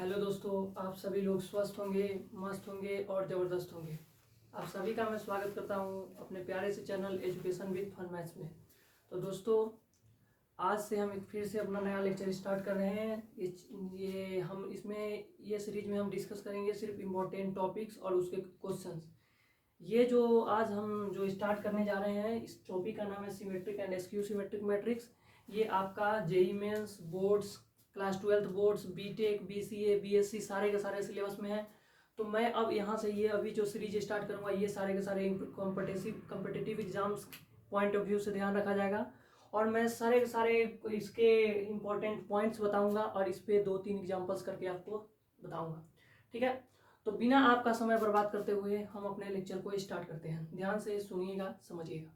Hello दोस्तों, आप सभी लोग स्वस्थ होंगे, मस्त होंगे और ज़बरदस्त होंगे। आप सभी का मैं स्वागत करता हूं अपने प्यारे से channel Education with Fun Maths में। तो दोस्तों, आज से हम एक फिर से अपना नया लेक्चर स्टार्ट कर रहे हैं। ये सीरीज में हम डिस्कस करेंगे सिर्फ इम्पोर्टेंट टॉपिक्स और उसके क्वेश्चंस। ये जो आज हम जो स्टार्ट करने जा रहे हैं, इस टॉपिक का नाम है symmetric and skew symmetric matrix. ये आपका JEE Mains, boards, class 12 boards, BTech, BCA, BSc सारे के सारे सिलेबस में है। तो मैं अब यहाँ से ये अभी जो सीरीज स्टार्ट करूँगा, ये सारे के सारे competitive exams point of view से ध्यान रखा जाएगा। और मैं सारे के सारे इसके इम्पोर्टेंट पॉइंट्स बताऊँगा और इस पर 2-3 एग्जाम्पल्स करके आपको बताऊँगा। ठीक है, तो बिना आपका समय बर्बाद करते हुए हम अपने लेक्चर को स्टार्ट करते हैं। ध्यान से सुनिएगा, समझिएगा।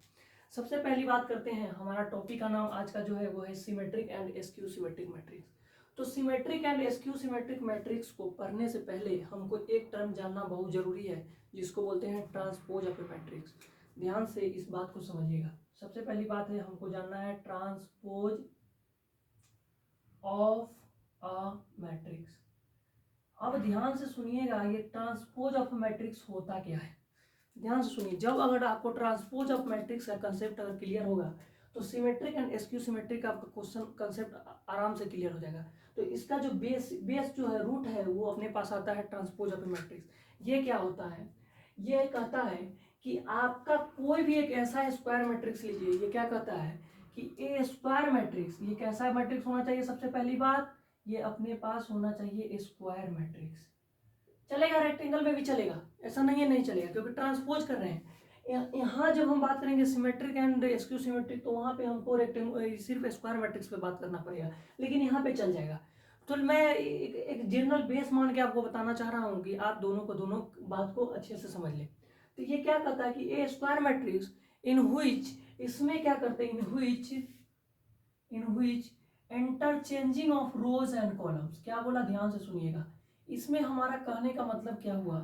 सबसे पहली बात करते हैं, हमारा टॉपिक का नाम आज का जो है वो है symmetric and skew symmetric matrix. तो symmetric and skew symmetric matrix को पढ़ने से पहले हमको एक टर्म जानना बहुत जरूरी है, जिसको बोलते हैं ट्रांसपोज ऑफ ए मैट्रिक्स। ध्यान से इस बात को समझिएगा। सबसे पहली बात है, हमको जानना है ट्रांसपोज ऑफ अ मैट्रिक्स। अब ध्यान से सुनिएगा, ये ट्रांसपोज ऑफ मैट्रिक्स होता क्या है। ध्यान से सुनिए, जब अगर आपको ट्रांसपोज ऑफ मैट्रिक्स का कंसेप्ट अगर क्लियर होगा तो सिमेट्रिक एंड एसक्यू सिमेट्रिक का आपका क्वेश्चन कंसेप्ट आराम से क्लियर हो जाएगा। तो इसका जो बेस जो है, रूट है, वो अपने पास आता है ट्रांसपोज ऑफ मैट्रिक्स। ये क्या होता है? ये कहता है कि आपका कोई भी एक ऐसा स्क्वायर मैट्रिक्स लीजिए। ये क्या कहता है कि ए स्क्वायर मैट्रिक्स, ये कैसा मैट्रिक्स होना चाहिए? सबसे पहली बात, ये अपने पास होना चाहिए स्क्वायर मैट्रिक्स। चलेगा, रेक्टेंगल में भी चलेगा, ऐसा नहीं है नहीं चलेगा, क्योंकि ट्रांसपोज कर रहे हैं। यहाँ जब हम बात करेंगे सिमेट्रिक एंड एसक्यू सिमेट्रिक, तो वहाँ पे हमको रेक्टेंगल सिर्फ स्क्वायर मैट्रिक्स पे बात करना पड़ेगा, लेकिन यहाँ पे चल जाएगा। तो मैं एक जनरल बेस मान के आपको बताना चाह रहा हूँ कि आप दोनों बात को अच्छे से समझ लें। तो ये क्या कहता है कि ए स्क्वायर मैट्रिक्स इन हुइच, इसमें क्या करते हैं, in which interchanging of rows and columns. क्या बोला? ध्यान से सुनिएगा। इसमें हमारा कहने का मतलब क्या हुआ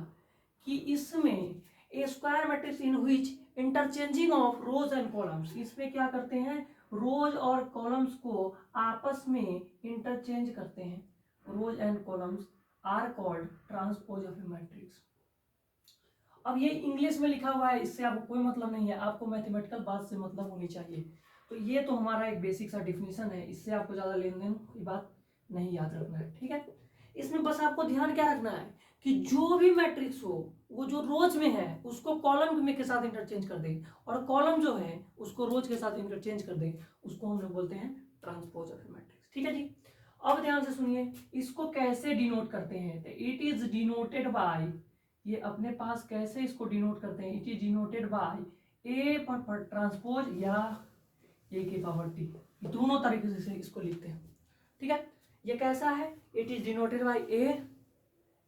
कि इसमें a square matrix in which interchanging of rows and columns, इसमें क्या करते हैं, रोज और कॉलम्स को आपस में इंटरचेंज करते हैं। Rows and columns are called transpose of a matrix. अब ये इंग्लिश में लिखा हुआ है, इससे आपको कोई मतलब नहीं है, आपको मैथमेटिकल बात से मतलब होनी चाहिए। तो ये तो हमारा एक बेसिक सा डिफिनीशन है, इससे आपको ज़्यादा लेन देन की बात नहीं याद रखना है। ठीक है, इसमें बस आपको ध्यान क्या रखना है कि जो भी मैट्रिक्स हो, वो जो रोज में है उसको कॉलम में के साथ इंटरचेंज कर दे, और कॉलम जो है उसको रोज के साथ इंटरचेंज कर दे, उसको हम लोग बोलते हैं ट्रांसपोज ऑफ मैट्रिक्स। ठीक है जी। अब ध्यान से सुनिए, इसको कैसे डिनोट करते हैं। तो इट इज डिनोटेड बाय, ये अपने पास कैसे इसको डिनोट करते हैं, इट इज डिनोटेड बाय ए पर ट्रांसपोज या ए की पावर टी, दोनों तरीके से इसको लिखते हैं। ठीक है, ये कैसा है, it is denoted by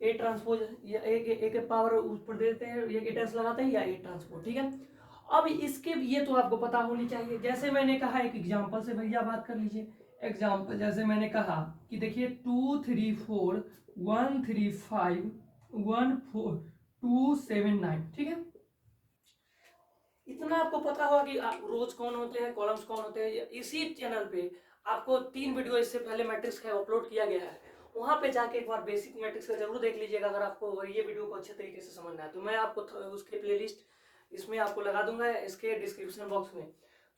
A transpose, या ए के पावर ऊपर देते हैं, ये टेंस लगाते हैं, या ए ट्रांसपोज। ठीक है, अब इसके ये तो आपको पता होनी चाहिए। जैसे मैंने कहा, एक एग्जांपल से भैया बात कर लीजिए। एग्जांपल जैसे मैंने कहा कि देखिए 2 3 4 1 3 5 1 4 2 7 9। ठीक है, इतना आपको पता होगा कि रोज कौन होते हैं, कॉलम्स कौन होते हैं। इसी चैनल पे आपको 3 वीडियो इससे पहले मैट्रिक्स का अपलोड किया गया है, वहां पे जाके एक बार बेसिक मैट्रिक्स का जरूर देख लीजिएगा, अगर आपको ये वीडियो को अच्छे तरीके से समझना है। तो मैं आपको उसके प्लेलिस्ट इसमें आपको लगा दूंगा, इसके डिस्क्रिप्शन बॉक्स में।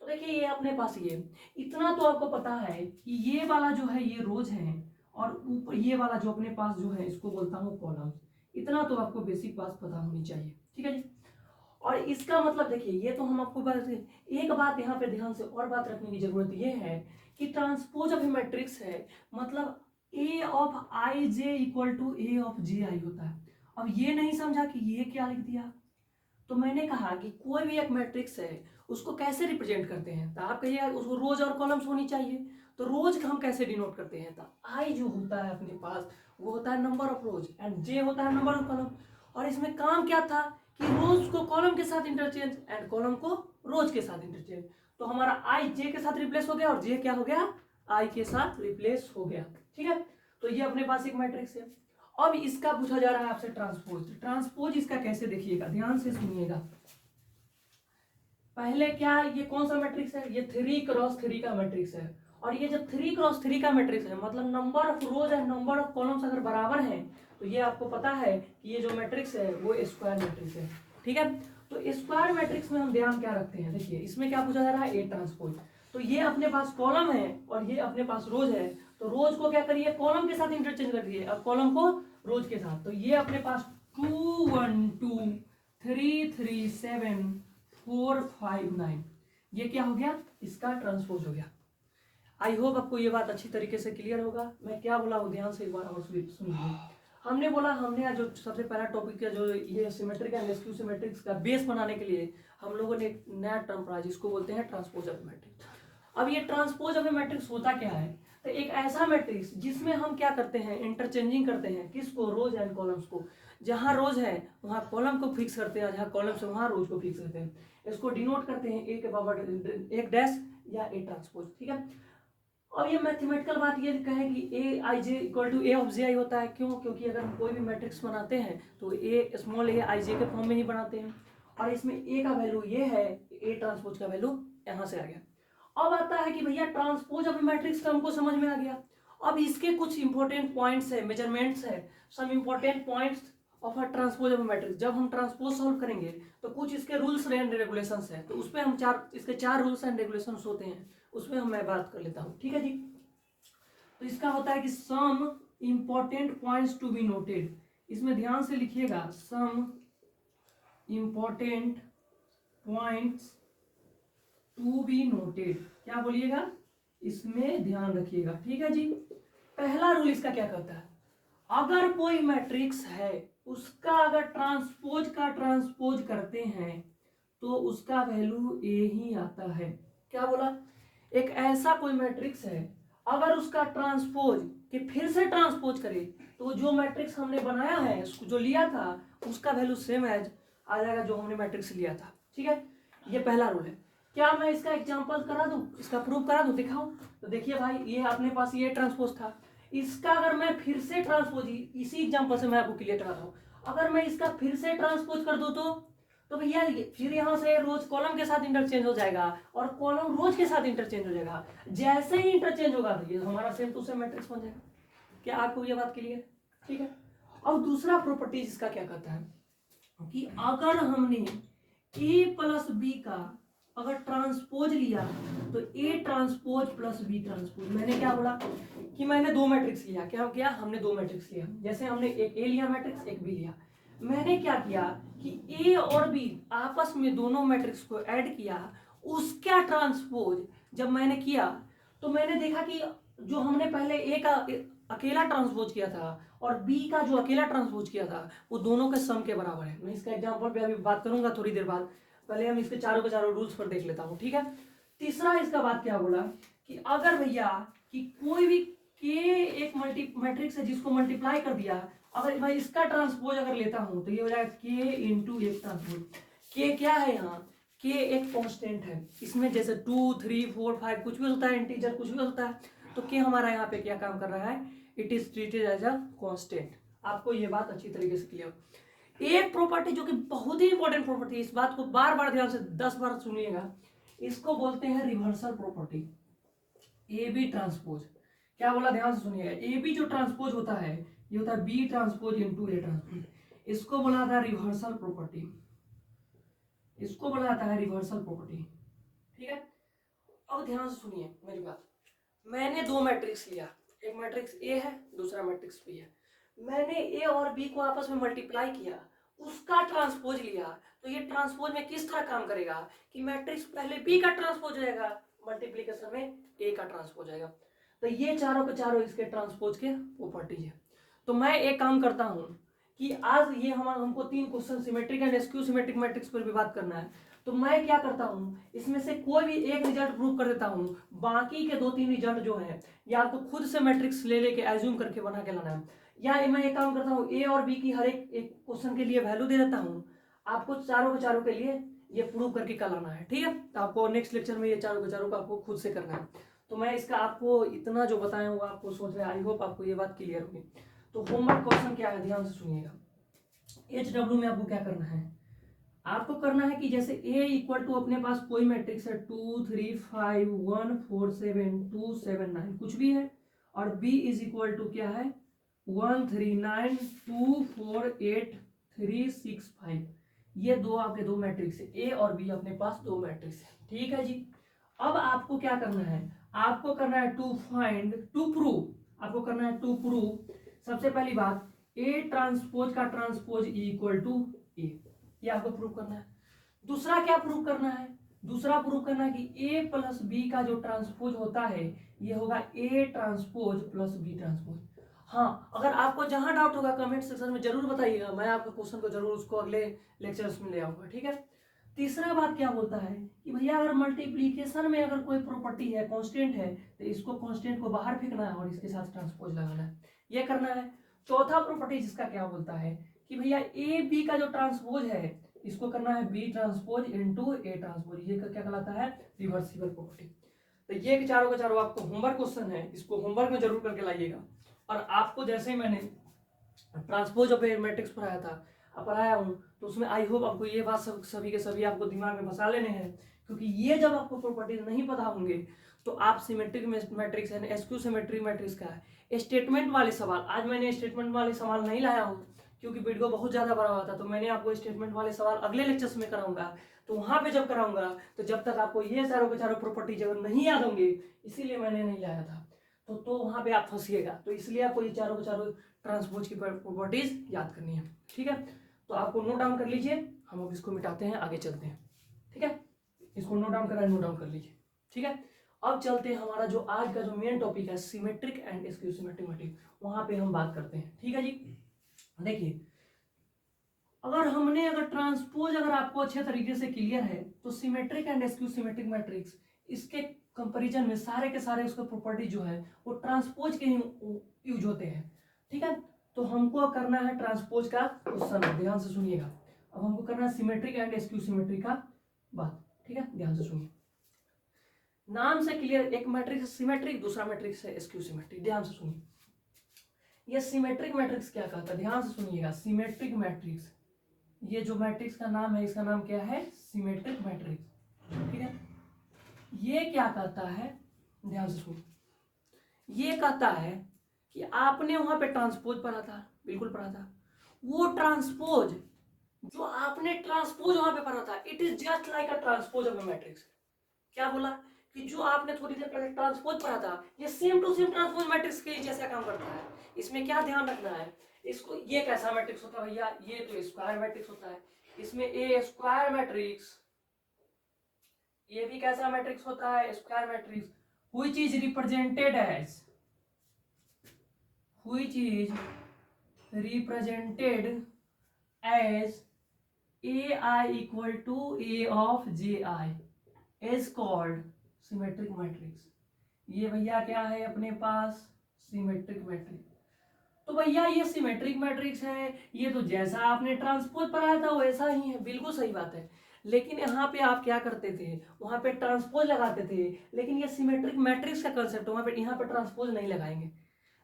तो देखिए, ये अपने पास ये इतना तो आपको पता है कि ये वाला जो है ये रोज है, और ऊपर ये वाला जो अपने पास जो है इसको बोलता हूँ कॉलम्स। इतना तो आपको बेसिक बात पता होनी चाहिए। ठीक है जी। और इसका मतलब देखिए, ये तो हम आपको बात, एक बात यहाँ पे ध्यान से और बात रखने की जरूरत ये है कि ट्रांसपोज ऑफ मैट्रिक्स है, मतलब a of i j equal to a of j i होता है। अब ये नहीं समझा कि ये क्या लिख दिया। तो मैंने कहा कि कोई भी एक मैट्रिक्स है, उसको कैसे रिप्रेजेंट करते हैं, तो आप कहिए उसको रोज और कॉलम्स होनी चाहिए। तो रोज हम कैसे डिनोट करते हैं, तो आई जो होता है अपने पास वो होता है नंबर ऑफ रोज, एंड जे होता है नंबर ऑफ कॉलम। और इसमें काम क्या था कि रोज को कॉलम के साथ इंटरचेंज एंड कॉलम को रोज के साथ इंटरचेंज। तो हमारा आई जे के साथ रिप्लेस हो गया, और जे क्या हो गया, आई के साथ रिप्लेस हो गया। ठीक है, तो ये अपने पास एक मैट्रिक्स है। अब इसका पूछा जा रहा है आपसे ट्रांसपोज। ट्रांसपोज इसका कैसे, देखिएगा, ध्यान से सुनिएगा। पहले क्या, ये कौन सा मैट्रिक्स है, ये 3 क्रॉस 3 का मैट्रिक्स है, और ये जब 3x3 का मैट्रिक्स है, मतलब number of rows and number of columns अगर बराबर हैं, तो ये आपको पता है कि ये जो मैट्रिक्स है वो स्क्वायर मैट्रिक्स है। ठीक है, तो स्क्वायर मैट्रिक्स में हम ध्यान क्या रखते हैं, देखिए इसमें क्या पूछा जा रहा है, ए ट्रांसपोज। तो ये अपने पास कॉलम है और ये अपने पास रोज है, तो रोज को क्या करिए, कॉलम के साथ इंटरचेंज कर दिए और कॉलम को रोज के साथ। तो ये अपने पास 2 1 2 3 3 7 4 5 9, ये क्या हो गया, इसका ट्रांसपोज हो गया। आई होप आपको ये बात अच्छी तरीके से क्लियर होगा। मैं क्या बोला हूँ ध्यान से एक बार और सुनिए। हमने बोला, हमने आज जो सबसे पहला टॉपिक का जो ये सिमेट्रिक एंड रेस्क्यू सिमेट्रिक्स का बेस बनाने के लिए हम लोगों ने एक नया टर्म पढ़ा जिसको बोलते हैं ट्रांसपोज ऑफ मैट्रिक्स। अब ये ट्रांसपोज ऑफ मैट्रिक्स होता क्या है, तो एक ऐसा मैट्रिक्स जिसमें हम क्या करते हैं, इंटरचेंजिंग करते हैं, किसको, रोज एंड कॉलम्स को। जहाँ रोज है वहाँ कॉलम को फिक्स करते हैं, जहाँ कॉलम्स है वहाँ रोज को फिक्स करते हैं। इसको डिनोट करते हैं ए के पावर एक डैश या ए ट्रांसपोज। ठीक है, अब ये मैथमेटिकल बात ये कहे कि ए आई j equal to a of j i होता है, क्यों, क्योंकि अगर हम कोई भी मैट्रिक्स बनाते हैं तो ए स्मॉल ए आई जे के फॉर्म में ही बनाते हैं, और इसमें ए का वैल्यू ये है, ए ट्रांसपोज का वैल्यू यहाँ से आ गया। अब आता है कि भैया ट्रांसपोज ऑफ मैट्रिक्स का हमको समझ में आ गया। अब इसके कुछ इंपॉर्टेंट पॉइंट्स है, मेजरमेंट्स है, some important points of a transpose of matrix. जब हम ट्रांसपोज सॉल्व करेंगे तो कुछ इसके रूल्स एंड रेगुलेशंस है, तो उस पर हम इसके चार रूल्स एंड रेगुलेशंस होते हैं, उसमें हम मैं बात कर लेता हूँ। ठीक है जी, तो इसका होता है कि some important points to be noted, इसमें ध्यान से लिखिएगा, some important points to be noted, क्या बोलिएगा, इसमें ध्यान रखिएगा। ठीक है जी, पहला रूल इसका क्या कहता है, अगर कोई मैट्रिक्स है उसका अगर ट्रांसपोज का ट्रांसपोज करते हैं तो उसका वैल्यू ए ही आता है। क्या बोला, एक ऐसा कोई मैट्रिक्स है अगर उसका ट्रांसपोज कि फिर से ट्रांसपोज करे तो जो मैट्रिक्स हमने बनाया है, उसको जो लिया था, उसका वैल्यू सेम एज आ जाएगा जो हमने मैट्रिक्स लिया था। ठीक है, ये पहला रूल है। क्या मैं इसका एग्जांपल करा दूं, इसका प्रूफ करा दूं, दिखाऊं, तो देखिए भाई, ये अपने पास ये ट्रांसपोज था, इसका अगर मैं फिर से ट्रांसपोज, इसी एग्जांपल से मैं आपको क्लियर करा रहा हूं, अगर मैं इसका फिर से ट्रांसपोज कर दूं तो भैया फिर यहाँ से रोज कॉलम के साथ इंटरचेंज हो जाएगा और कॉलम रोज के साथ इंटरचेंज हो जाएगा। जैसे ही इंटरचेंज होगा तो ये हमारा सेम टू सेम मैट्रिक्स बन जाएगा। क्या आपको ये बात क्लियर? ठीक है, अब दूसरा प्रॉपर्टीज इसका क्या कहता है कि अगर हमने ए प्लस बी का अगर ट्रांसपोज लिया तो A transpose plus B transpose, मैंने क्या बोला कि मैंने दो मैट्रिक्स लिया, क्या किया, हमने दो मैट्रिक्स लिया, जैसे हमने एक ए लिया मैट्रिक्स, एक बी लिया, मैंने क्या किया कि ए और बी आपस में दोनों मैट्रिक्स को ऐड किया, उसका ट्रांसपोज जब मैंने किया तो मैंने देखा कि जो हमने पहले ए का अकेला ट्रांसपोज किया था और बी का जो अकेला ट्रांसपोज किया था वो दोनों के सम के बराबर है। मैं इसका एग्जांपल पे अभी बात करूंगा थोड़ी देर बाद, पहले हम इसके चारों के चारों रूल्स पर देख लेता हूँ। ठीक है, तीसरा इसका बात क्या बोला कि अगर भैया कि कोई भी के एक मैट्रिक्स है जिसको मल्टीप्लाई कर दिया, अगर मैं इसका ट्रांसपोज अगर लेता हूं तो ये हो जाएगा के इंटू एक ट्रांसपोज। के क्या है यहाँ, के एक कांस्टेंट है, इसमें जैसे 2 3 4 5 कुछ भी होता है, इंटीजर कुछ भी होता है, तो के हमारा यहाँ पे क्या काम कर रहा है, it is treated as a constant. आपको ये बात अच्छी तरीके से क्लियर। एक प्रॉपर्टी जो कि बहुत ही इंपॉर्टेंट प्रॉपर्टी, इस बात को बार बार ध्यान से 10 बार सुनिएगा, इसको बोलते हैं reversal property, A B transpose. क्या बोला, ध्यान से सुनिएगा, ए बी जो ट्रांसपोज होता है ये होता है B transpose into A transpose, इसको बोला जाता है रिवर्सल प्रॉपर्टी, इसको बोला जाता है रिवर्सल प्रॉपर्टी। ठीक है, अब ध्यान से सुनिए मेरी बात, मैंने दो मैट्रिक्स लिया, एक मैट्रिक्स ए है, दूसरा मैट्रिक्स बी है, मैंने ए और बी को आपस में मल्टीप्लाई किया, उसका ट्रांसपोज लिया, तो ये ट्रांसपोज में किस तरह काम करेगा कि मैट्रिक्स पहले बी का ट्रांसपोज जाएगा, मल्टीप्लीकेशन में ए का ट्रांसपोज जाएगा, तो ये चारों के चारों इसके ट्रांसपोज के प्रॉपर्टीज है। तो मैं एक काम करता हूं कि आज ये हमको 3 question symmetric and skew symmetric matrix पर भी बात करना है, तो मैं क्या करता हूं, इसमें से कोई भी एक रिजल्ट प्रूव कर देता हूं, बाकी के 2-3 रिजल्ट जो है या आपको खुद से मैट्रिक्स ले लेके एज्यूम करके बना के लाना है, या मैं एक काम करता हूं, ए और बी की हर एक क्वेश्चन के लिए वैल्यू दे देता हूं, आपको चारों के चारों के लिए ये प्रूव करके कल आना है। ठीक है, तो आपको नेक्स्ट लेक्चर में ये चारों के चारों का आपको खुद से करना है। तो मैं इसका आपको इतना जो बताया हूँ आपको सोच रहे, आई होप आपको ये बात क्लियर होगी। तो होमवर्क क्वेश्चन क्या है, ध्यान से सुनिएगा। HW में आपको क्या करना है, आपको करना है कि जैसे A इक्वल टू अपने पास कोई मैट्रिक्स है 2 3 5 1 4 7 2 7 9 कुछ भी है, और B इज इक्वल टू क्या है 1 3 9 2 4 8 3 6 5। ये दो आपके दो मैट्रिक्स है, A और B अपने पास दो मैट्रिक्स है, ठीक है जी। अब आपको क्या करना है, आपको करना है टू प्रूव, आपको करना है टू प्रूव सबसे पहली बात A ट्रांसपोज का ट्रांसपोज इक्वल टू A, ये आपको प्रूव करना है। दूसरा क्या प्रूव करना है, दूसरा प्रूव करना है कि A प्लस B का जो ट्रांसपोज होता है ये होगा A transpose plus B transpose. हाँ, अगर आपको जहां डाउट होगा कमेंट सेक्शन में जरूर बताइएगा, मैं आपके क्वेश्चन को जरूर उसको अगले लेक्चर्स में ले आऊंगा, ठीक है। तीसरा बात क्या बोलता है कि भैया अगर मल्टीप्लीकेशन में अगर कोई प्रॉपर्टी है कांस्टेंट है तो इसको कांस्टेंट को बाहर फेंकना है और इसके साथ ट्रांसपोज लगाना है, ये करना है। चौथा प्रॉपर्टी जिसका क्या बोलता है कि भैया ए बी का जो ट्रांसपोज है इसको करना है B transpose into A transpose, ये क्या कहलाता है रिवर्सिबल प्रॉपर्टी। तो ये चारों के चारों आपको होमवर्क क्वेश्चन है, इसको होमवर्क में जरूर करके लाइएगा। और आपको जैसे ही मैंने ट्रांसपोज ऑफ ए मैट्रिक्स पढ़ाया हूँ तो उसमें आई होप आपको ये बात सभी के सभी आपको दिमाग में बसा लेने हैं, क्योंकि ये जब आपको प्रॉपर्टीज नहीं पता होंगे तो आप सिमेट्रिक मैट्रिक्स यानी एसक्यू सिमेट्रिक मैट्रिक्स का स्टेटमेंट वाले सवाल, आज मैंने स्टेटमेंट वाले सवाल नहीं लाया हूँ क्योंकि वीडियो बहुत ज्यादा बड़ा हुआ था, तो मैंने आपको स्टेटमेंट वाले सवाल अगले लेक्चर्स में कराऊंगा। तो वहां पे जब कराऊंगा तो जब तक आपको ये चारों के चारों प्रॉपर्टी जब नहीं याद होंगे इसीलिए मैंने नहीं लाया था, तो वहां पे आप फंसिएगा। तो इसलिए आपको ये चारों के चारों ट्रांसपोज की प्रॉपर्टीज याद करनी है, ठीक है। तो आपको नोट डाउन कर लीजिए, हम अब इसको मिटाते हैं, आगे चलते हैं, ठीक है। इसको नोट डाउन करा, नोट डाउन कर लीजिए, ठीक है। अब चलते हैं हमारा जो आज का जो मेन टॉपिक है symmetric and skew symmetric matrix, वहां पे हम बात करते हैं, ठीक है जी। देखिए अगर ट्रांसपोज अगर आपको अच्छे तरीके से क्लियर है तो symmetric and skew symmetric matrix इसके कंपैरिजन में सारे के सारे उसके प्रॉपर्टी जो है वो ट्रांसपोज के ही यूज होते हैं, ठीक है। तो हमको करना है ट्रांसपोज का क्वेश्चन, ध्यान से सुनिएगा। अब हमको करना है सिमेट्रिक एंड स्क्यू सिमेट्रिक का बात, ठीक है, ध्यान से सुनिए। नाम से क्लियर, एक मैट्रिक्स सिमेट्रिक, दूसरा मैट्रिक्स है स्क्यू सिमेट्रिक, ध्यान से सुनिए। ये सिमेट्रिक मैट्रिक्स क्या कहता है, ध्यान से सुनिएगा। सिमेट्रिक मैट्रिक्स, ये जो मैट्रिक्स का नाम है इसका नाम क्या है सिमेट्रिक मैट्रिक्स, ठीक है। ये क्या कहता है, ध्यान से सुनिए, ये कहता है कि आपने वहां पे ट्रांसपोज पढ़ा था, बिल्कुल पढ़ा था, वो ट्रांसपोज जो आपने ट्रांसपोज वहां पे पढ़ा था it is just like a transpose of a matrix. क्या बोला कि जो आपने थोड़ी देर पहले ट्रांसपोज पढ़ा था ये same to same transpose matrix के जैसा काम करता है। इसमें क्या ध्यान रखना है, इसको ये कैसा मैट्रिक्स होता है भैया, ये तो स्क्वायर मैट्रिक्स होता है, इसमें ए स्क्वायर मैट्रिक्स, ये भी कैसा मैट्रिक्स होता है square matrix, which is represented as, which is represented as ai equal to a of ji is called symmetric matrix। ये भैया क्या है अपने पास सिमेट्रिक मैट्रिक्स। तो भैया ये सिमेट्रिक मैट्रिक्स है, ये तो जैसा आपने ट्रांसपोज पढ़ाया था वैसा ही है, बिल्कुल सही बात है। लेकिन यहाँ पे आप क्या करते थे, वहां पे ट्रांसपोज लगाते थे, लेकिन ये सिमेट्रिक मैट्रिक्स का कंसेप्ट वहां पे यहाँ पे ट्रांसपोज नहीं लगाएंगे,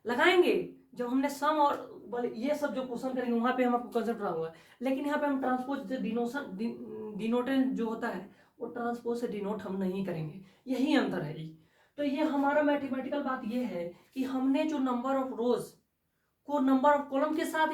लगाएंगे जब हमने सम और ये सब जो क्वेश्चन करेंगे वहां पे हम आपको कंसेप्ट पढ़ाऊंगा। लेकिन यहाँ पे हम ट्रांसपोज से डिनोटेशन जो होता है वो ट्रांसपोज से डिनोट हम नहीं करेंगे, यही अंतर है। तो ये हमारा मैथमेटिकल बात ये है कि हमने जो नंबर ऑफ रोज को नंबर ऑफ कॉलम के साथ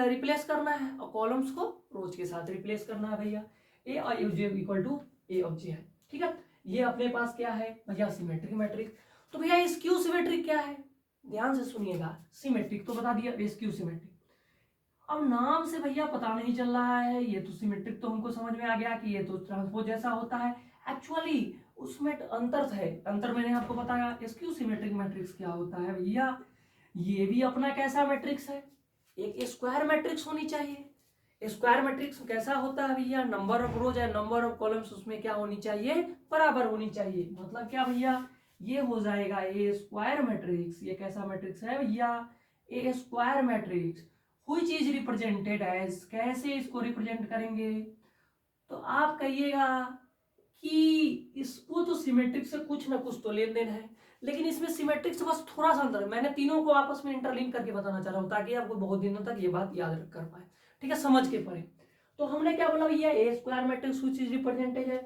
रिप्लेस करना है और कॉलम्स को रोज के साथ रिप्लेस करना है भैया। ए और जे इक्वल टू ए ऑफ जे है, ठीक है। ये अपने पास क्या है भैया सिमेट्रिक मैट्रिक्स। तो भैया स्क्यू सिमेट्रिक क्या है, ध्यान से सुनिएगा। सिमेट्रिक तो बता दिया, स्क्यू सिमेट्रिक अब नाम से भैया पता नहीं चल रहा है, ये तो सिमेट्रिक तो हमको समझ में आ गया कि ये तो ट्रांसपोज जैसा होता है, एक्चुअली उसमें अंतर है। अंतर मैंने आपको बताया। स्क्यू सिमेट्रिक मैट्रिक्स क्या होता है भैया, ये भी अपना कैसा मैट्रिक्स है, एक स्क्वायर मैट्रिक्स होनी चाहिए। स्क्वायर मैट्रिक्स कैसा होता है भैया, नंबर ऑफ रोज है नंबर ऑफ कॉलम्स उसमें क्या होनी चाहिए, बराबर होनी चाहिए। मतलब क्या भैया, ये हो जाएगा ए स्क्वायर मैट्रिक्स। ये कैसा मैट्रिक्स है भैया, a square matrix which is represented as, कैसे इसको रिप्रेजेंट करेंगे, तो आप कहिएगा कि इसको तो सिमेट्रिक से कुछ ना कुछ तो लेन देन है, लेकिन इसमें सिमेट्रिक से बस थोड़ा सा अंतर है। मैंने तीनों को आपस में इंटरलिंक करके बताना चाह रहा हूं ताकि आपको बहुत दिनों तक ये बात याद कर पाए, ठीक है, समझ के पढ़े। तो हमने क्या बोला भैया, a square matrix which is represented है।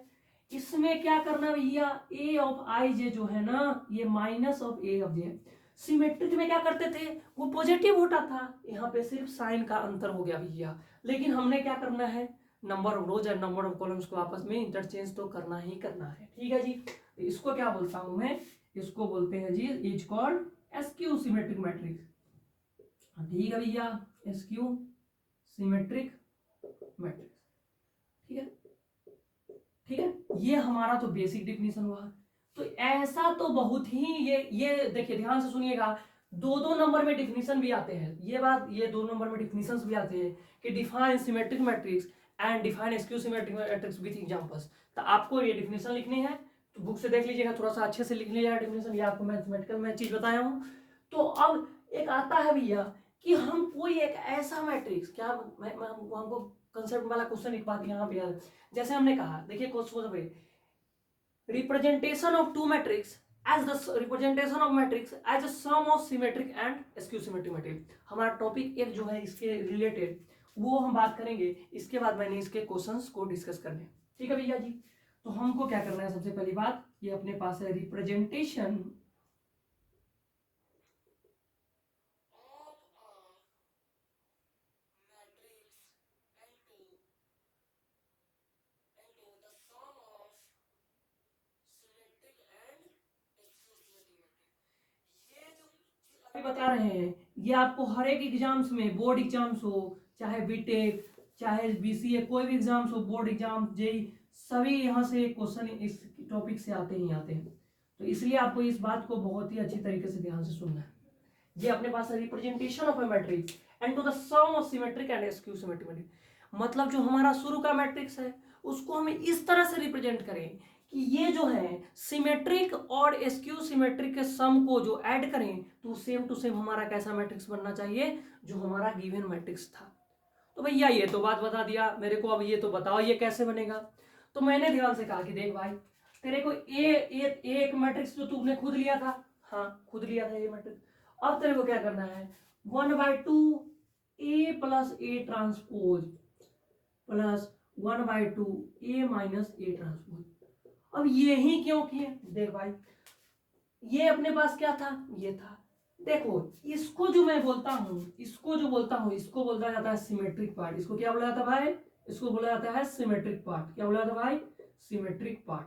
इसमें क्या करना भैया, ए ऑफ आई जे जो है ना, ये minus of A of J. Symmetric में क्या करते थे, वो पॉजिटिव होता था, यहाँ पे सिर्फ साइन का अंतर हो गया भैया। लेकिन हमने क्या करना है, number of rows and number of columns को आपस में इंटरचेंज तो करना ही करना है, ठीक है जी। इसको क्या बोलता हूं मैं, इसको बोलते हैं जी is called skew symmetric matrix. ठीक है भैया, एसक्यू सिमेट्रिक मैट्रिक्स, ठीक है ठीक है। ये हमारा तो बेसिक डिफिनीशन हुआ। तो ऐसा तो बहुत ही ये देखिए ध्यान से सुनिएगा, दो दो नंबर में डिफिनीशन भी आते हैं, ये बात, ये दो नंबर में डिफिनीशंस भी आते हैं कि define symmetric matrix and define SQ symmetric matrix with examples. तो आपको ये डिफिनीशन लिखनी है तो बुक से देख लीजिएगा, थोड़ा सा अच्छे से लिख लीजिएगा डिफिनीशन, ये आपको मैथमेटिकल में चीज बताया हूँ। तो अब एक आता है भैया कि हम कोई एक ऐसा मैट्रिक्स, क्या हमको कंसेप्ट वाला क्वेश्चन एक बात यहाँ पे याद, जैसे हमने कहा, देखिए question representation of two matrix as the representation of matrix as a sum of symmetric and skew symmetric matrix। हमारा टॉपिक एक जो है इसके रिलेटेड वो हम बात करेंगे, इसके बाद मैंने इसके क्वेश्चंस को डिस्कस करने, ठीक है भैया जी। तो हमको क्या करना है, सबसे पहली बात, ये अपने पास है रिप्रेजेंटेशन बता रहे हैं, ये आपको हर एक एग्जाम्स में, बोर्ड एग्जाम्स हो, चाहे बीटेक, चाहे बीसीए, कोई भी एग्जाम्स हो, बोर्ड एग्जाम, जेई, सभी यहाँ से क्वेश्चन इस टॉपिक से आते ही आते हैं। तो इसलिए आपको इस बात को बहुत ही अच्छी तरीके से ध्यान से सुनना है। ये अपने पास है representation of a matrix and to the sum of symmetric and skew symmetric matrix. मतलब जो हमारा शुरू का मैट्रिक्स है उसको हमें इस तरह से रिप्रेजेंट करें कि ये जो है सिमेट्रिक और एस्क्यू सिमेट्रिक के सम को जो ऐड करें तो सेम टू सेम हमारा कैसा मैट्रिक्स बनना चाहिए जो हमारा गिवन मैट्रिक्स था। तो भैया ये तो बात बता दिया मेरे को, अब ये तो बताओ ये कैसे बनेगा। तो मैंने ध्यान से कहा कि देख भाई, तेरे को एक मैट्रिक्स जो तुमने खुद लिया था, हाँ खुद लिया था ये मैट्रिक्स, अब तेरे को क्या करना है, 1/2 a plus a transpose plus 1/2 a minus a transpose. अब ये ही क्यों किए, देख भाई ये अपने पास क्या था, ये था। देखो इसको जो मैं बोलता हूं, इसको जो बोलता हूं, इसको बोला जाता है सिमेट्रिक पार्ट। इसको क्या बोला जाता है भाई, इसको बोला जाता है सिमेट्रिक पार्ट। क्या बोला जाता है भाई, सिमेट्रिक पार्ट।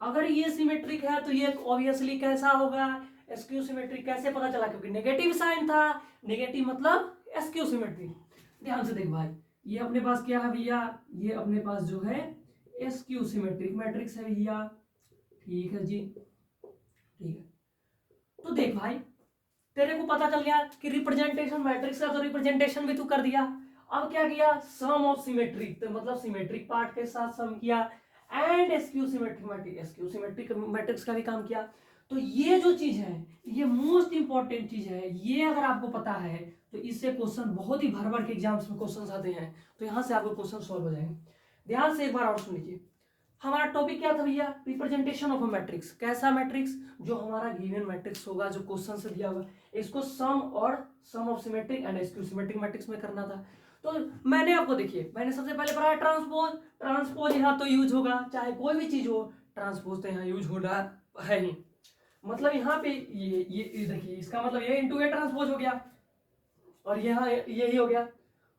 अगर ये सिमेट्रिक है तो ये ऑब्वियसली कैसा होगा, एस्क्यू सिमेट्रिक। कैसे पता चला, क्योंकि नेगेटिव साइन था, नेगेटिव मतलब एस्क्यू सिमेट्रिक। ध्यान से देख भाई, ये अपने पास क्या है भैया, ये अपने पास जो है एस्क्यू सिमेट्रिक मैट्रिक्स है भैया, ठीक है जी, ठीक है। तो देख भाई तेरे को पता चल गया कि रिप्रेजेंटेशन मैट्रिक्स का तो रिप्रेजेंटेशन भी तू कर दिया। अब क्या किया, सम ऑफ सिमेट्रिक, तो मतलब सिमेट्रिक पार्ट के साथ सम किया, and skew symmetric matrix, askew symmetric matrix का भी काम किया। तो ये जो चीज है ये मोस्ट इंपॉर्टेंट चीज है, ये अगर आपको पता है तो इससे क्वेश्चन बहुत ही भर भर के एग्जाम्स में क्वेश्चन आते हैं, तो यहाँ से आपको क्वेश्चन सॉल्व हो जाएंगे। ध्यान से एक बार और सुन लीजिए, हमारा टॉपिक क्या था भैया, रिप्रेजेंटेशन ऑफ अ मैट्रिक्स। कैसा मैट्रिक्स, जो हमारा गिवन मैट्रिक्स होगा, जो क्वेश्चन से दिया होगा, इसको सम और sum of symmetric and skew symmetric matrix में करना था। तो मैंने आपको देखिए, मैंने सबसे पहले पढ़ा ट्रांसपोज। ट्रांसपोज यहाँ तो यूज होगा, चाहे कोई भी चीज हो, ट्रांसपोज तो यहाँ यूज हो रहा है ही। मतलब यहाँ पे ये देखिए, इसका मतलब ये इंटू ए ट्रांसपोज हो गया और यहाँ यही हो गया।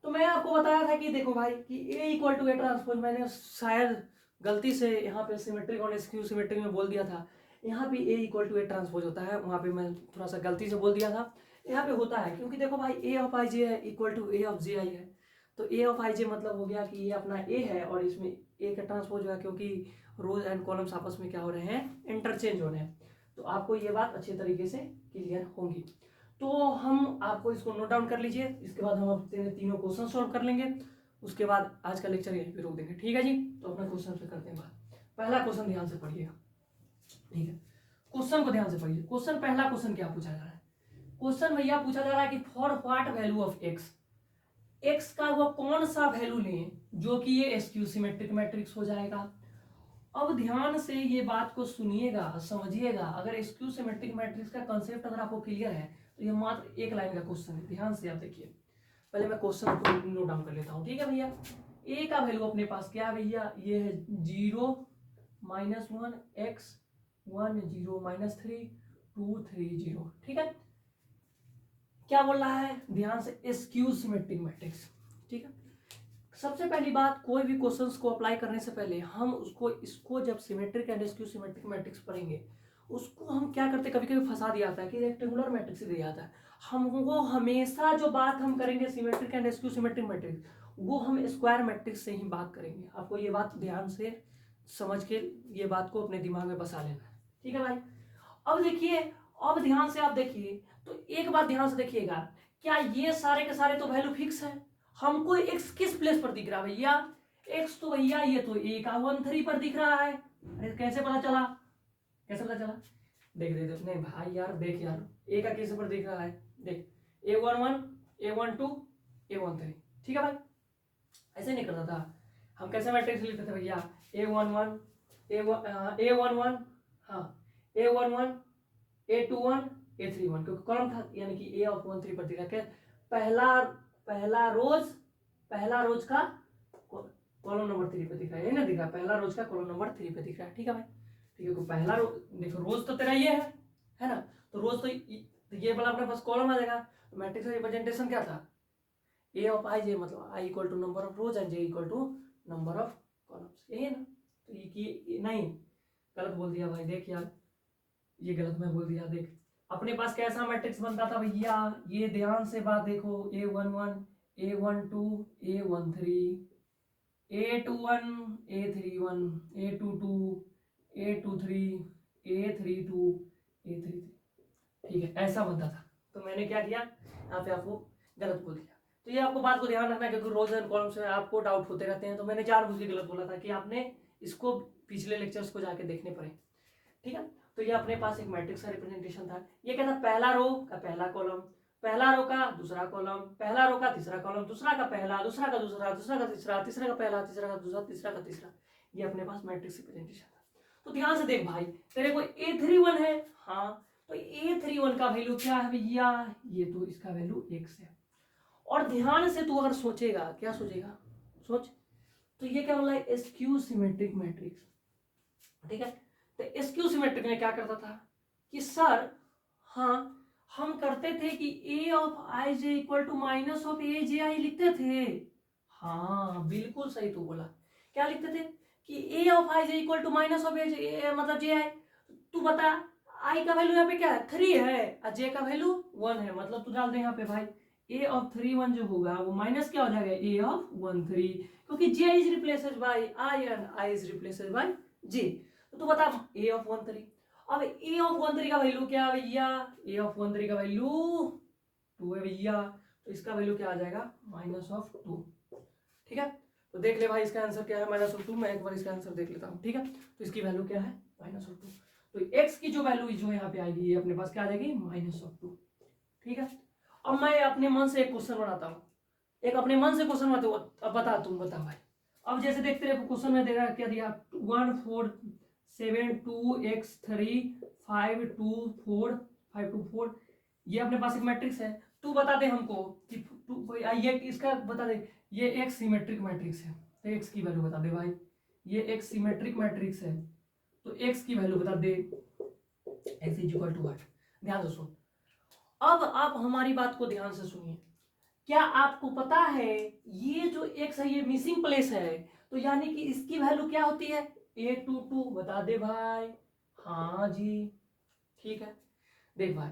तो मैं आपको बताया था कि देखो भाई कि ए इक्वल टू ए ट्रांसपोज, मैंने शायद गलती से यहाँ पे सिमेट्रिक और एस्क्यू सिमेट्रिक में बोल दिया था, यहाँ पे ए इक्वल टू ए ट्रांसपोज होता है, वहाँ पे मैं थोड़ा सा गलती से बोल दिया था, यहाँ पे होता है क्योंकि देखो भाई ए ऑफ आई जे है equal to a of j आई है। तो ए ऑफ आई जे मतलब हो गया कि ये अपना ए है और इसमें ए का ट्रांसपोज होगा, क्योंकि रोज एंड कॉलम्स आपस में क्या हो रहे हैं, इंटरचेंज हो रहे हैं। तो आपको ये बात अच्छे तरीके से क्लियर होगी। तो हम आपको इसको नोट डाउन कर लीजिए, इसके बाद हम अपने तीनों क्वेश्चन सॉल्व कर लेंगे, उसके बाद आज का लेक्चर यहीं पे रोक देंगे, ठीक है जी। तो अपना क्वेश्चन से करते हैं बात। पहला क्वेश्चन ध्यान से पढ़िएगा, ठीक है, क्वेश्चन को ध्यान से पढ़िए। क्वेश्चन, पहला क्वेश्चन क्या पूछा जा रहा है, क्वेश्चन भैया पूछा जा रहा है कि for what value of x, x का वो कौन सा वैल्यू लें जो कि ये एस्क्यू सिमेट्रिक मैट्रिक्स हो जाएगा। अब ध्यान से ये बात को सुनिएगा, समझिएगा। अगर एस्क्यू सिमेट्रिक मैट्रिक्स का कंसेप्ट अगर आपको क्लियर है तो ये मात्र एक लाइन का क्वेश्चन है। ध्यान से आप देखिए, पहले मैं क्वेश्चन को नोट डाउन कर लेता हूँ, ठीक है भैया। ए का वैल्यू अपने पास क्या है भैया, ये है 0 -1 x 1 0 -3 2 3 0। ठीक है, क्या बोल रहा है, ध्यान से, स्क्यू सिमेट्रिक मैट्रिक्स। ठीक है, सबसे पहली बात, कोई भी क्वेश्चंस को अप्लाई करने से पहले हम इसको जब symmetric and skew symmetric matrix पढ़ेंगे, उसको हम क्या करते, कभी कभी फंसा दिया जाता है कि रेक्टेंगुलर मैट्रिक्स दिया जाता है। हमको हमेशा जो बात हम करेंगे symmetric and skew symmetric matrix, वो हम स्क्वायर मैट्रिक्स से ही बात करेंगे। आपको ये बात ध्यान से समझ के ये बात को अपने दिमाग में बसा लेना है। ठीक है भाई, अब देखिए, अब ध्यान से आप देखिए, तो एक बात ध्यान से देखिएगा, क्या ये सारे के सारे तो वैल्यू फिक्स है। हमको x किस प्लेस पर दिख रहा है भैया, x तो भैया ये तो a का 1 3 पर दिख रहा है। अरे कैसे पता चला, कैसे पता चला, देख देख नहीं भाई यार, देख यार, a का किस पर दिख रहा है, देख a11 a12 a13। ठीक है भाई, ऐसे नहीं करता था, हम कैसे मैट्रिक्स लिखते थे भैया, a11 a11 हाँ a11 a21 a31, क्योंकि कॉलम था, यानी कि a ऑफ 1 3 पर दिख रहा है। पहला रोज का कॉलम नंबर 3 पे दिख रहा है ना, दिख रहा है, पहला रोज का कॉलम नंबर 3 पे दिख रहा है। ठीक है भाई, ठीक है, तो पहला देखो रोज तो तेरा ये है ना, तो रोज तो ये वाला अपने पास कॉलम आ जाएगा। तो मैट्रिक्स का रिप्रेजेंटेशन क्या था, a ऑफ i j, मतलब i equal to number of rows and j equal to number of columns, यही है ना। तो ये नहीं, गलत बोल दिया भाई, देख यार, ये गलत मैं बोल दिया। देख अपने पास कैसा मैट्रिक्स बनता था भैया, ये ध्यान से बात देखो, a11 a12 a13 a21 a31 a22 a23 a32 a33। ठीक है, ऐसा बनता था। तो मैंने क्या किया, यहाँ पे आपको गलत बोल दिया। तो ये आपको बात को ध्यान रखना है, क्योंकि रोज एंड कॉलम्स में आपको डाउट होते रहते हैं। तो मैंने जानबूझ के गलत बोला था कि आपने इसको पिछले लेक्चर्स को जाके देखने पड़े। ठीक है, तो ये अपने पास एक मैट्रिक्स का रिप्रेजेंटेशन था। ये क्या था, पहला रो का पहला कॉलम, पहला रो का दूसरा कॉलम, पहला रो का तीसरा कॉलम, दूसरा का पहला, दूसरा का दूसरा, दूसरा का तीसरा, तीसरा का पहला, तीसरा का दूसरा, तीसरा का तीसरा। ये अपने पास मैट्रिक्स रिप्रेजेंटेशन था। तो ध्यान से देख भाई, तेरे को a31 है, हाँ, तो a31 का वैल्यू क्या है भैया, ये तो इसका वैल्यू x है। और ध्यान से तू अगर सोचेगा, क्या सोचेगा, सोच, तो ये क्या बोला है, स्क्यू सिमेट्रिक मैट्रिक्स। ठीक है, तो स्क्यू सिमेट्रिक में क्या करता था कि सर, हाँ, हम करते थे कि a of i j equal to minus of a j i लिखते थे। हाँ बिल्कुल सही तू बोला, क्या लिखते थे कि a of i j equal to minus of a j, मतलब j i। तू बता, i का वैल्यू यहाँ पे क्या है, 3 है, और j का वैल्यू 1 है, मतलब तू डाल दे यहाँ पे भाई a ऑफ 3 1 जो होगा वो माइनस क्या हो जाएगा, a ऑफ 1 3, क्योंकि j is replaced by i and i is replaced by j। तो बता a ऑफ 1 3, अब a ऑफ 1 3 का वैल्यू क्या है भैया, a ऑफ 1 3 का वैल्यू 2 है भैया, तो इसका वैल्यू क्या आ जाएगा, माइनस ऑफ 2। ठीक है, तो देख ले भाई इसका आंसर क्या है, माइनस ऑफ 2। मैं एक बार इसका आंसर देख लेता हूँ। ठीक है, तो इसकी वैल्यू क्या है, माइनस ऑफ 2। तो x की जो वैल्यू जो यहाँ पे आएगी, ये अपने पास क्या आ जाएगी, माइनस ऑफ 2। ठीक है, अब मैं अपने मन से एक क्वेश्चन बनाता हूँ, एक अपने मन से क्वेश्चन बनाता हूँ। अब बता, तुम बता भाई। अब जैसे देखते रहे क्वेश्चन में दे रहा क्या दिया, 1 4 7 2 x 3 5 2 4 5 2 4। ये अपने पास एक मैट्रिक्स है। तू बता दे हमको कि ये इसका बता दे, ये एक सिमेट्रिक मैट्रिक्स है, तो x की वैल्यू बता दे भाई। ये एक सिमेट्रिक मैट्रिक्स है, तो x की वैल्यू बता दे, x is equal to what. ध्यान से सुन, अब आप हमारी बात को ध्यान से सुनिए। क्या आपको पता है ये जो x है ये मिसिंग प्लेस है, तो यानी कि इसकी वैल्यू क्या होती है, a22। बता दे भाई। हाँ जी, ठीक है, देख भाई,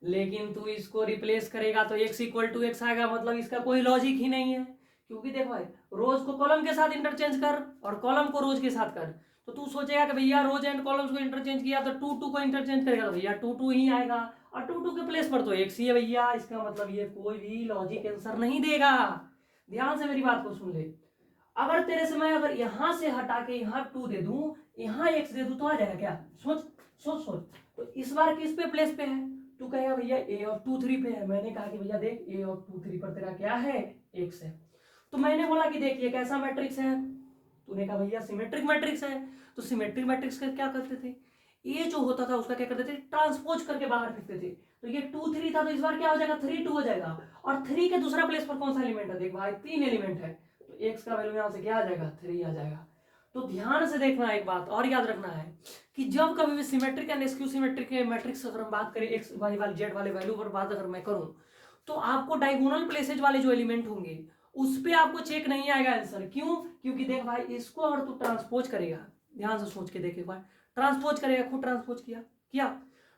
लेकिन तू इसको रिप्लेस करेगा तो x इक्वल टू एक्स आएगा, मतलब इसका कोई लॉजिक ही नहीं है। क्योंकि देख भाई, रोज को कॉलम के साथ इंटरचेंज कर और कॉलम को रोज के साथ कर, तो तू सोचेगा कि भैया रोज एंड कॉलम्स को इंटरचेंज किया तो 2 2 को इंटरचेंज करेगा तो भैया 2 2 ही आएगा, और 2 2 के प्लेस पर तो x ही है भैया। इसका मतलब ये कोई भी लॉजिक आंसर नहीं देगा। ध्यान से मेरी बात को सुन ले। अगर तेरे से मैं अगर यहां से हटा के यहाँ 2 दे दूं, यहाँ x दे दूं, तो आ जाएगा क्या, सोच सोच सोच। तो इस बार किस पे प्लेस पे है, तू कहेगा भैया a ऑफ 2 3 पे है। मैंने कहा कि भैया देख, a ऑफ 2 3 पर तेरा क्या है, x है। तो मैंने बोला कि देख ये कैसा मैट्रिक्स है, तूने कहा भैया सिमेट्रिक मैट्रिक्स है। तो सिमेट्रिक मैट्रिक्स का क्या करते थे, ये जो होता था उसका क्या करते थे, ट्रांसपोज करके बाहर फेंकते थे। तो ये 2 3 था, तो इस बार क्या हो जाएगा, 3 2 हो जाएगा। और 3 के दूसरा प्लेस पर कौन सा एलिमेंट है, देख भाई 3 एलिमेंट है, तो एक्स का वैल्यू यहाँ से क्या आ जाएगा 3 आ जाएगा। तो ध्यान से देखना, एक बात और याद रखना है कि जब कभी भी symmetric and skew symmetric matrix अगर हम बात करें एक्स वाई वाले जेड वाले वैल्यू पर बात अगर मैं करूं, तो आपको डायगोनल प्लेसेज वाले जो एलिमेंट होंगे उस पे आपको चेक नहीं आएगा आंसर। क्यों? क्योंकि देख भाई, इसको अगर तू ट्रांसपोज करेगा, ध्यान से सोच के देख एक बार, ट्रांसपोज करेगा, खुद ट्रांसपोज किया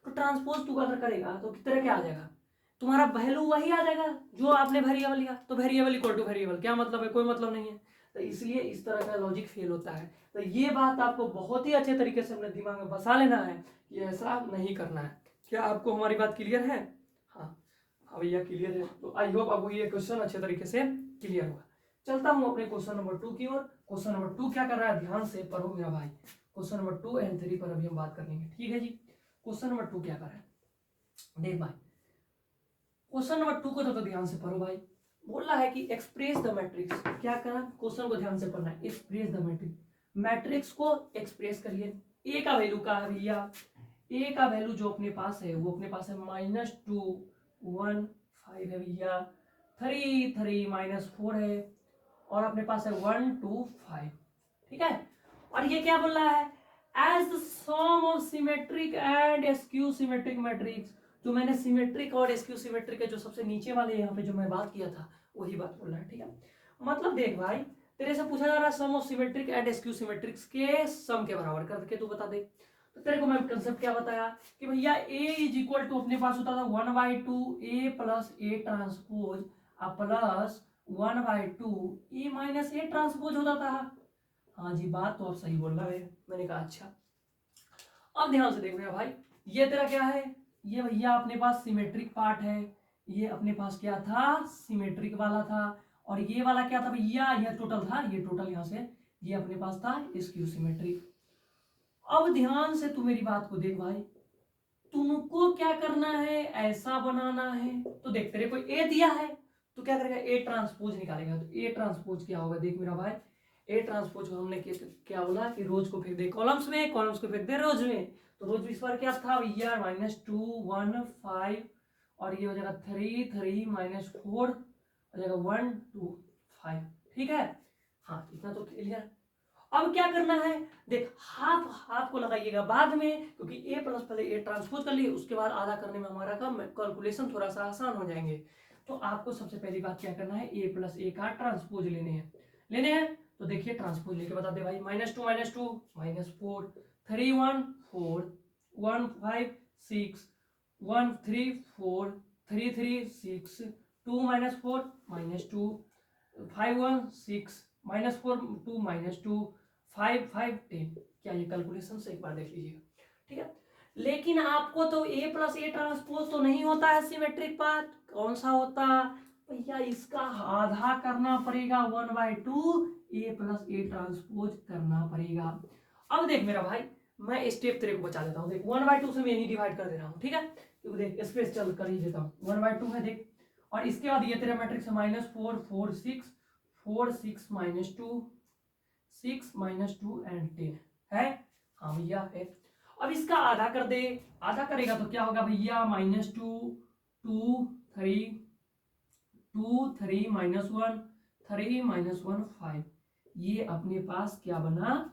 तो ट्रांसपोज तू अगर करेगा तो कितना क्या आ जाएगा, तुम्हारा वैल्यू वही आ जाएगा जो आपने वेरिएबल लिया। तो वेरिएबल इक्वल टू वेरिएबल, क्या मतलब है? कोई मतलब नहीं है। तो इसलिए इस तरह का लॉजिक फेल होता है। तो ये बात आपको बहुत ही अच्छे तरीके से अपने दिमाग में बसा लेना है कि ऐसा नहीं करना है। क्या आपको हमारी बात क्लियर है? हाँ भैया क्लियर है। तो आई होप आपको ये क्वेश्चन अच्छे तरीके से क्लियर होगा। चलता हूँ अपने क्वेश्चन नंबर 2 की ओर। क्वेश्चन नंबर 2 क्या कर रहा है, ध्यान से पढ़ो मेरा भाई। क्वेश्चन नंबर 2 एंड 3 पर अभी हम बात कर लेंगे, ठीक है जी। क्वेश्चन नंबर 2 क्या कर रहा है, देख भाई, क्वेश्चन नंबर 2 को तो ध्यान से पढ़ो भाई। बोल रहा है कि एक्सप्रेस द मैट्रिक्स, क्या करा, क्वेश्चन को ध्यान से पढ़ना है। एक्सप्रेस द मैट्रिक्स, मैट्रिक्स को एक्सप्रेस करिए। ए का वैल्यू का है भैया, ए का वैल्यू जो अपने पास है वो अपने पास है -2 1 5 है भैया, 3 3 -4 है, और अपने पास है 1 2 5, ठीक है। और ये क्या बोल रहा है, as the sum of symmetric and skew symmetric matrix. जो मैंने सिमेट्रिक और स्क्यू सिमेट्रिक के जो सबसे नीचे वाले यहाँ पे जो मैं बात किया था वही बात बोल रहा है, ठीक है। मतलब देख भाई, तेरे से पूछा जा रहा है सम ऑफ सिमेट्रिक एंड स्क्यू सिमेट्रिक्स के सम के बराबर करके तू बता दे। तो तेरे को मैं कंसेप्ट क्या बताया कि भैया ए इज इक्वल टू अपने पास होता था 1/2 a plus a transpose plus 1/2 a minus a transpose होता था। हाँ जी, बात तो आप सही बोल रहा है। मैंने कहा अच्छा। अब ध्यान से देख मेरा भाई, ये तेरा क्या है, ये भैया अपने पास सिमेट्रिक पार्ट है, ये अपने पास क्या था, सिमेट्रिक वाला था। और ये वाला क्या था भैया, ये टोटल था, ये टोटल यहाँ से ये अपने पास था स्क्यू सिमेट्रिक। अब ध्यान से तू मेरी बात को देख भाई, तुमको क्या करना है, ऐसा बनाना है। तो देख तेरे को ए दिया है तो क्या करेगा, ए ट्रांसपोज निकालेगा। तो ए ट्रांसपोज क्या होगा, देख मेरा भाई, ए ट्रांसपोज को हमने क्या बोला कि रोज को फेंक दे कॉलम्स में, कॉलम्स को फेंक दे रोज में। तो रोज इस बार क्या था भैया, -2 1 5, और ये हो जाएगा 3 3 -4 हो जाएगा 1 2 5, ठीक है। हाँ इतना तो क्लियर। अब क्या करना है, देख हाफ हाफ को लगाइएगा बाद में, क्योंकि ए प्लस पहले ए ट्रांसपोज कर लिए, उसके बाद आधा करने में हमारा काम कैलकुलेशन थोड़ा सा आसान हो जाएंगे। तो आपको सबसे पहली बात क्या करना है, ए प्लस ए का ट्रांसपोज लेने हैं। तो देखिए ट्रांसपोज लेके बता दे भाई, -2 -2 -4 3 1 4 1 5 6 1 3 4 3 3 6 2 -4 -2 5 1 6 -4 2 -2 5 5 10। क्या ये कैलकुलेशन से एक बार देख लीजिए, ठीक है। लेकिन आपको तो ए प्लस ए ट्रांसपोज तो नहीं होता है सिमेट्रिक पार्ट, कौन सा होता भैया, इसका आधा करना पड़ेगा 1/2 ए प्लस ए ट्रांसपोज करना पड़ेगा। अब देख मेरा भाई, मैं स्टेप तेरे को बचा देता हूँ, देख 1/2 से मैं नहीं डिवाइड कर दे रहा हूँ, ठीक है। तो देख स्पेस चल कर ही देता हूँ, 1/2 है देख, और इसके बाद ये तेरा मैट्रिक्स है -4 4 6 4 6 -2 6 -2 एंड 10 है। हाँ भैया है। अब इसका आधा कर दे, आधा करेगा तो क्या होगा भैया, -2 2 3 2 3 -1 3 -1 5। ये अपने पास क्या बना,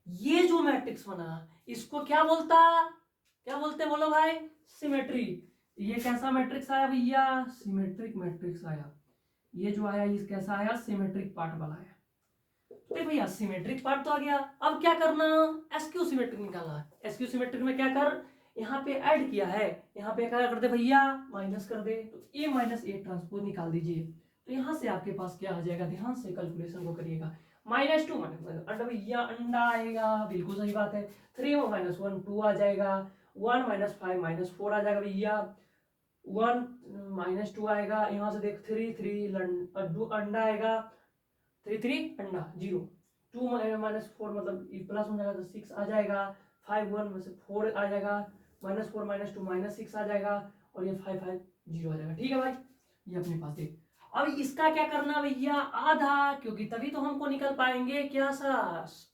ये जो मैट्रिक्स बना इसको क्या बोलते बोलो भाई, सिमेट्री। ये कैसा मैट्रिक्स आया भैया, सिमेट्रिक मैट्रिक्स आया। ये जो आया ये कैसा आया, सिमेट्रिक पार्ट वाला आया। तो भैया सिमेट्रिक पार्ट तो आ गया। अब क्या करना, एसक्यू सिमेट्रिक निकालना है। एसक्यू सिमेट्रिक में क्या कर, यहाँ पे ऐड किया है, यहाँ पे क्या कर दे भैया, माइनस कर दे। तो ए माइनस ए ट्रांसपोज निकाल दीजिए। तो यहाँ से आपके पास क्या आ जाएगा, ध्यान से कैलकुलेशन को करिएगा। -2 अंडा भैया, अंडा आएगा, बिल्कुल सही बात है। 3 -1 2 आ जाएगा, 1 -5 -4 आ जाएगा भैया, 1 -2 आएगा। यहाँ से देख 3 3 अंडा आएगा, 3 3 अंडा 0, 2 -4 मतलब प्लस हो जाएगा तो 6 आ जाएगा, 5 1 में से 4 आ जाएगा, -4 -2 -6 आ जाएगा, और ये 5 5 0 आ जाएगा, ठीक है भाई। ये अपने पास देख। अब इसका क्या करना भैया, आधा, क्योंकि तभी तो हमको निकल पाएंगे क्या सा,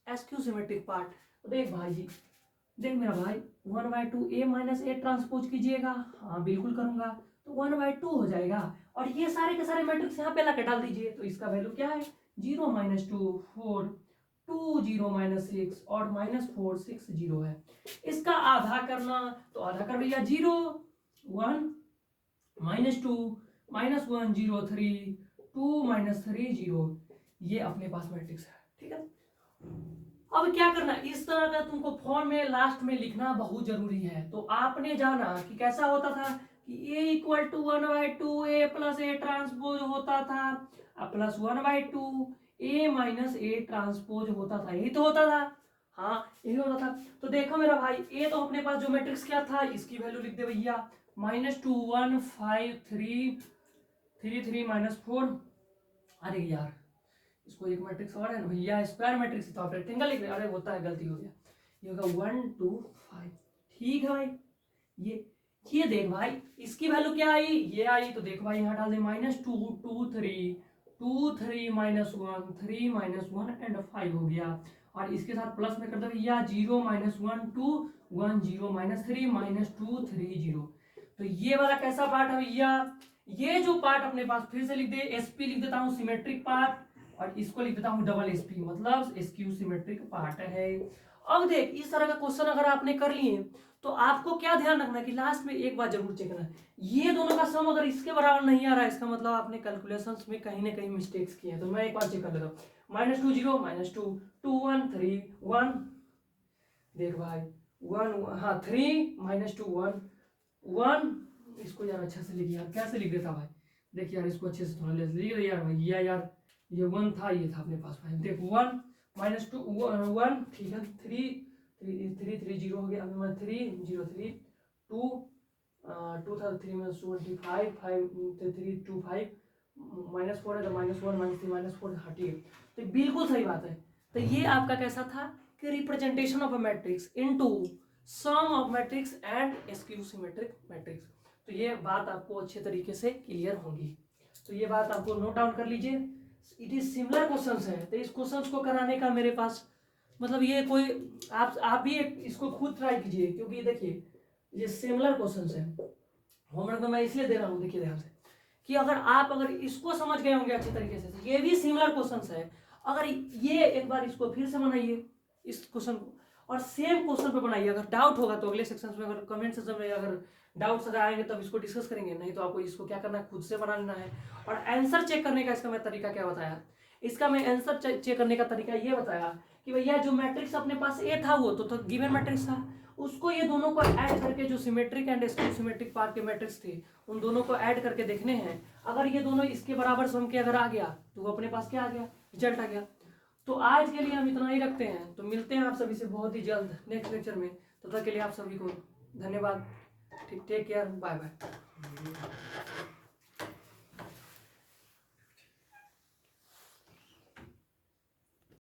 एसक्यू सिमेट्रिक पार्ट। तो देख भाई जी, देख मेरा भाई, 1/2 ए माइनस ए ट्रांसपोज कीजिएगा। हाँ बिल्कुल करूंगा, तो 1/2 हो जाएगा। और ये सारे के सारे मैट्रिक्स यहाँ पे लाके डाल दीजिए, तो इसका वैल्यू क्या है, 0 माइनस 2 4, 2 0 माइनस 6 और माइनस 4 6 0 है। इसका आधा करना तो आधा कर भैया 0 1 माइनस 2 माइनस 1 0 3 2 माइनस 3 0। ये अपने पास मैट्रिक्स है, ठीक है। अब क्या करना, इस तरह का तुमको फॉर्म में लास्ट में लिखना बहुत जरूरी है। तो आपने जाना कि कैसा होता था कि a equal to 1/2 a plus a transpose होता था plus 1/2 a minus a transpose होता था, यही तो होता था। हाँ यही होता था। तो देखो मेरा भाई a तो अपने पास जो मैट्रिक्स क्या था, इसकी वैल्यू लिख दे भैया -2 1 5 3 3 3 -4। अरे यार इसको एक मैट्रिक्स और है ना भैया, स्क्वायर मैट्रिक्स तो आप रेक्टेंगल लिख रहे, अरे होता है गलती हो गया, ये होगा 1 2 5। ठीक है भाई, ये देख भाई इसकी वैल्यू क्या आई, ये आई। तो देखो भाई यहाँ डाल दे -2 2 3 2 3 -1 3 -1 एंड 5 हो गया। और इसके साथ प्लस में कर दो भैया 0 -1 2 1 0 -3 -2 3 0। तो ये वाला कैसा पार्ट है भैया, ये जो पार्ट अपने पास फिर से लिख दे, एसपी लिख देता हूँ सिमेट्रिक पार्ट, और इसको लिख देता हूँ डबल एसपी मतलब स्क्यू सिमेट्रिक पार्ट है। अब देख इस तरह का क्वेश्चन अगर आपने कर लिए तो आपको क्या ध्यान रखना कि लास्ट में एक बार जरूर चेक करना, ये दोनों का सम अगर इसके बराबर नहीं आ रहा है इसका मतलब आपने कैलकुलेशंस में कहीं ना कहीं मिस्टेक्स किए हैं। तो मैं एक बार चेक कर लेता हूँ -2 0 -2 2 1 3 1। देख भाई 1 हाँ 3 -2 1 1। इसको यार अच्छा से लिख यार, कैसे लिख देता भाई, देख यार इसको अच्छे से थोड़ा लिख दे यार भाई, यार ये 1 था, ये था अपने पास भाई। देख 1 -2 1 ठीक है 3 3 3 0 हो गया, 3 0 3 2 2 था 3 -25 5 3 2 5 -4 है तो -1 -3 -4 हटिए। तो बिल्कुल सही बात है। तो ये आपका कैसा था कि representation of a matrix into sum of matrix and skew symmetric matrix. तो ये बात आपको अच्छे तरीके से क्लियर होगी, तो ये बात आपको नोट डाउन कर लीजिए। इट इज सिमिलर क्वेश्चंस है, तो इस क्वेश्चंस को कराने का मेरे पास मतलब ये कोई आप भी इसको खुद ट्राई कीजिए, क्योंकि देखिए ये सिमिलर क्वेश्चंस है। होमवर्क में मैं इसलिए दे रहा हूँ, देखिए ध्यान से कि अगर इसको समझ गए होंगे अच्छे तरीके से, तो ये भी सिमिलर क्वेश्चंस है। अगर ये एक बार इसको फिर से बनाइए इस क्वेश्चन को, और सेम क्वेश्चन पे बनाइए। अगर डाउट होगा तो अगले सेक्शन में, अगर कमेंट सेक्शन में अगर डाउट्स अगर आएंगे तब इसको डिस्कस करेंगे, नहीं तो आपको इसको क्या करना है खुद से बना लेना है। और आंसर चेक करने का इसका मैं तरीका क्या बताया, इसका मैं आंसर चेक करने का तरीका ये बताया कि भैया जो मैट्रिक्स अपने पास ए था वो तो गिवन मैट्रिक्स था, उसको ये दोनों को ऐड करके जो symmetric and skew symmetric part के मैट्रिक्स थे उन दोनों को ऐड करके देखने हैं। अगर ये दोनों इसके बराबर सम के अगर आ गया तो वो अपने पास क्या आ गया, रिजल्ट आ गया। तो आज के लिए हम इतना ही रखते हैं, तो मिलते हैं आप सभी से बहुत ही जल्द नेक्स्ट लेक्चर में। तब तक के लिए आप सभी को धन्यवाद, टेक केयर, बाय बाय।